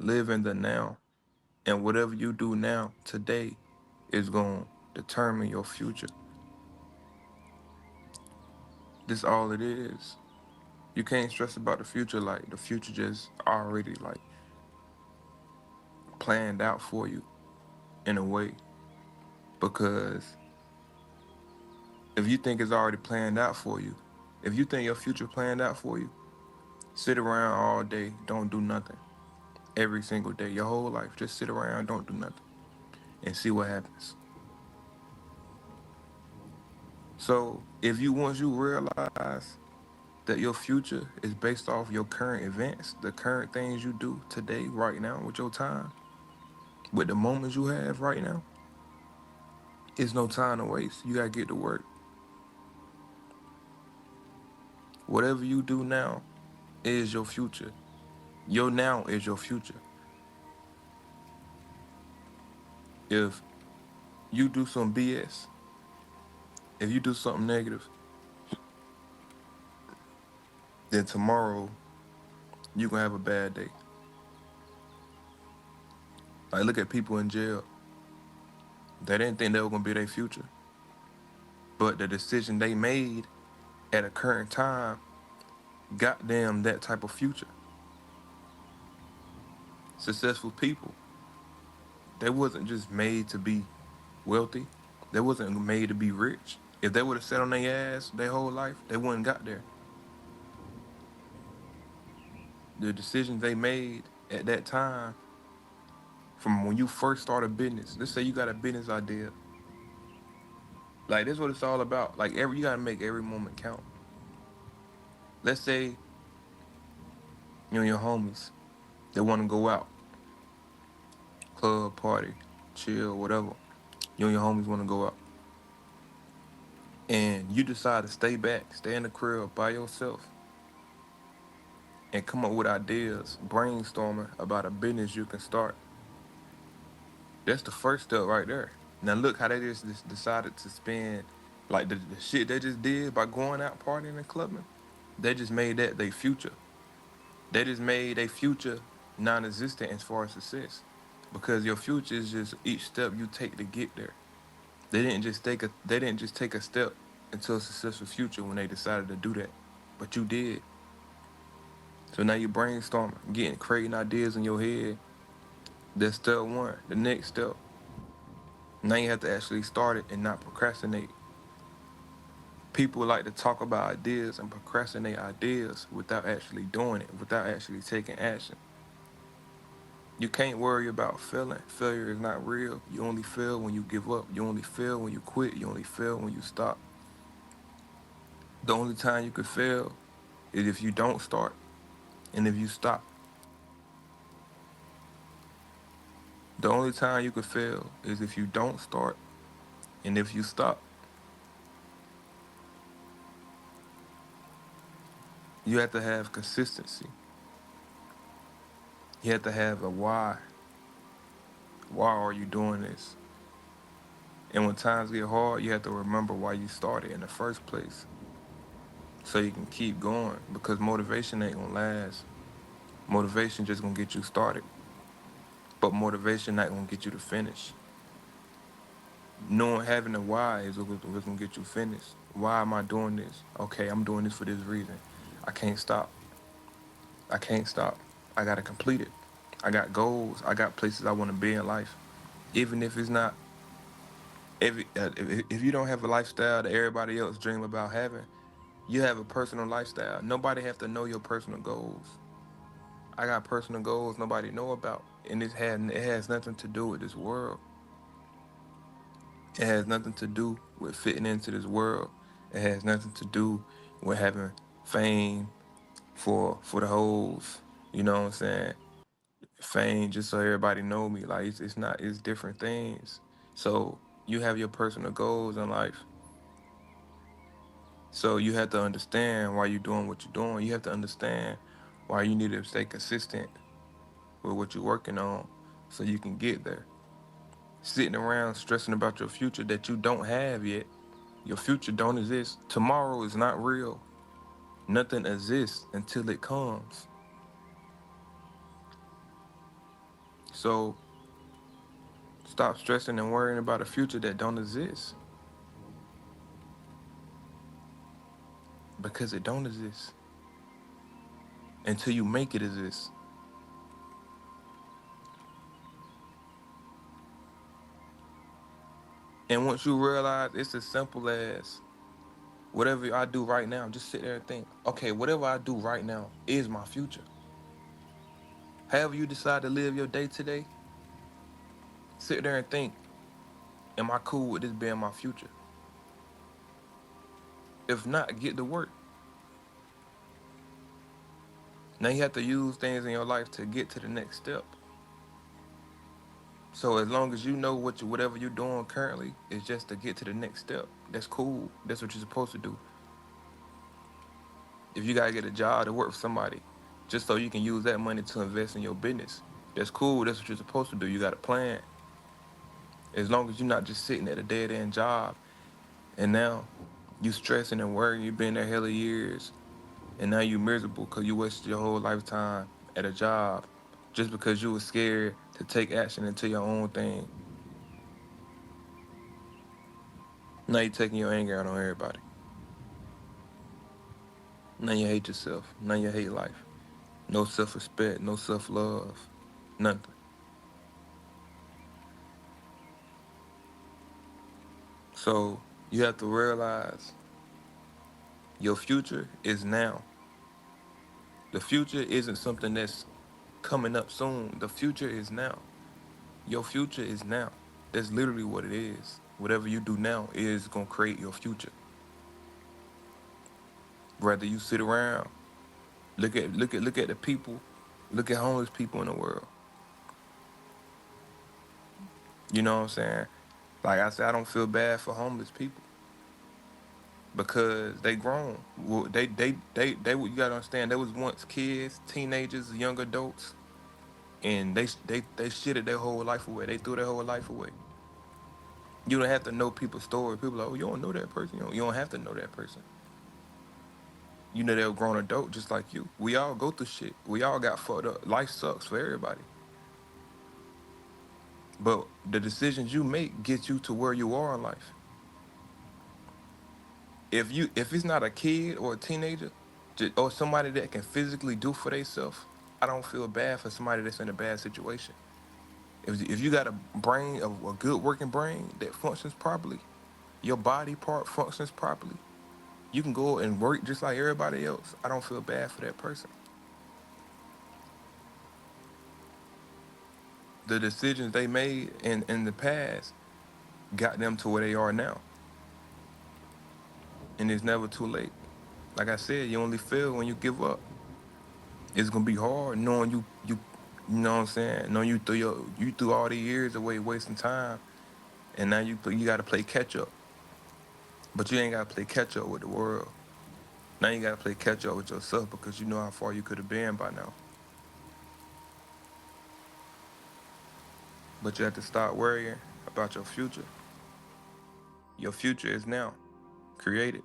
Live in the now. And whatever you do now, today, is going to determine your future. This all it is. You can't stress about the future, like the future just already like planned out for you in a way. Because if you think it's already planned out for you, if you think your future planned out for you, sit around all day, don't do nothing. Every single day, your whole life, just sit around, don't do nothing, and see what happens. So if you once you realize that your future is based off your current events, the current things you do today, right now, with your time, with the moments you have right now, it's no time to waste. You gotta get to work. Whatever you do now is your future. Your now is your future. If you do some BS, if you do something negative, then tomorrow you gonna have a bad day. Like look at people in jail. They didn't think that was gonna be their future. But the decision they made at a current time got them that type of future. Successful people, they wasn't just made to be wealthy. They wasn't made to be rich. If they would have sat on their ass their whole life, they wouldn't got there. The decisions they made at that time, from when you first start a business, let's say you got a business idea, like this is what it's all about. Like every you gotta make every moment count. Let's say you and your homies, they want to go out, club, party, chill, whatever. You and your homies want to go out, and you decide to stay back, stay in the crib by yourself, and come up with ideas, brainstorming about a business you can start. That's the first step right there. Now look how they just decided to spend like the shit they just did by going out partying and clubbing. They just made that their future. They just made their future non-existent as far as success. Because your future is just each step you take to get there. They didn't just take a step into a successful future when they decided to do that. But you did. So now you brainstorming, getting creating ideas in your head. That's step one. The next step. Now you have to actually start it and not procrastinate. People like to talk about ideas and procrastinate ideas without actually doing it, without actually taking action. You can't worry about failing. Failure is not real. You only fail when you give up. You only fail when you quit. You only fail when you stop. The only time you could fail is if you don't start and if you stop. The only time you could fail is if you don't start and if you stop. You have to have consistency. You have to have a why. Why are you doing this? And when times get hard, you have to remember why you started in the first place so you can keep going because motivation ain't gonna last. Motivation just gonna get you started, but motivation not gonna get you to finish. Knowing having a why is what's gonna get you finished. Why am I doing this? Okay, I'm doing this for this reason. I can't stop. I can't stop. I gotta complete it. I got goals. I got places I want to be in life. Even if it's not, if you don't have a lifestyle that everybody else dream about having, you have a personal lifestyle. Nobody have to know your personal goals. I got personal goals nobody know about, and it has nothing to do with this world. It has nothing to do with fitting into this world. It has nothing to do with having fame for the hoes. You know what I'm saying? Fame just so everybody know me. Like it's not. It's different things. So you have your personal goals in life. So you have to understand why you're doing what you're doing. You have to understand why you need to stay consistent with what you're working on so you can get there. Sitting around stressing about your future that you don't have yet. Your future don't exist. Tomorrow is not real. Nothing exists until it comes. So stop stressing and worrying about a future that don't exist because it don't exist until you make it exist. And once you realize it's as simple as whatever I do right now, just sit there and think, okay, whatever I do right now is my future. However you decide to live your day today, sit there and think, am I cool with this being my future? If not, get to work. Now you have to use things in your life to get to the next step. So as long as you know whatever you're doing currently is just to get to the next step, that's cool. That's what you're supposed to do. If you gotta get a job to work for somebody, just so you can use that money to invest in your business, that's cool. That's what you're supposed to do. You got a plan. As long as you're not just sitting at a dead end job and now you stressing and worrying, you've been there hella years, and now you miserable because you wasted your whole lifetime at a job just because you were scared to take action into your own thing. Now you're taking your anger out on everybody. Now you hate yourself. Now you hate life. No self-respect, no self-love, nothing. So you have to realize your future is now. The future isn't something that's coming up soon. The future is now. Your future is now. That's literally what it is. Whatever you do now is gonna create your future. Whether you sit around, look at the people, look at homeless people in the world. You know what I'm saying? Like I said, I don't feel bad for homeless people because they grown. Well, you gotta understand, they was once kids, teenagers, young adults, and they shitted their whole life away. They threw their whole life away. You don't have to know people's story. People are like, oh, you don't know that person. You don't have to know that person. You know they're a grown adult just like you. We all go through shit. We all got fucked up. Life sucks for everybody. But the decisions you make get you to where you are in life. If it's not a kid or a teenager, or somebody that can physically do for themselves, I don't feel bad for somebody that's in a bad situation. If you got a brain, a good working brain that functions properly, your body part functions properly, you can go and work just like everybody else. I don't feel bad for that person. The decisions they made in the past got them to where they are now. And it's never too late. Like I said, you only fail when you give up. It's gonna be hard knowing you know what I'm saying, knowing you threw all these years away wasting time, and now you gotta play catch up. But you ain't gotta play catch up with the world. Now you gotta play catch up with yourself because you know how far you could have been by now. But you have to start worrying about your future. Your future is now. Create it.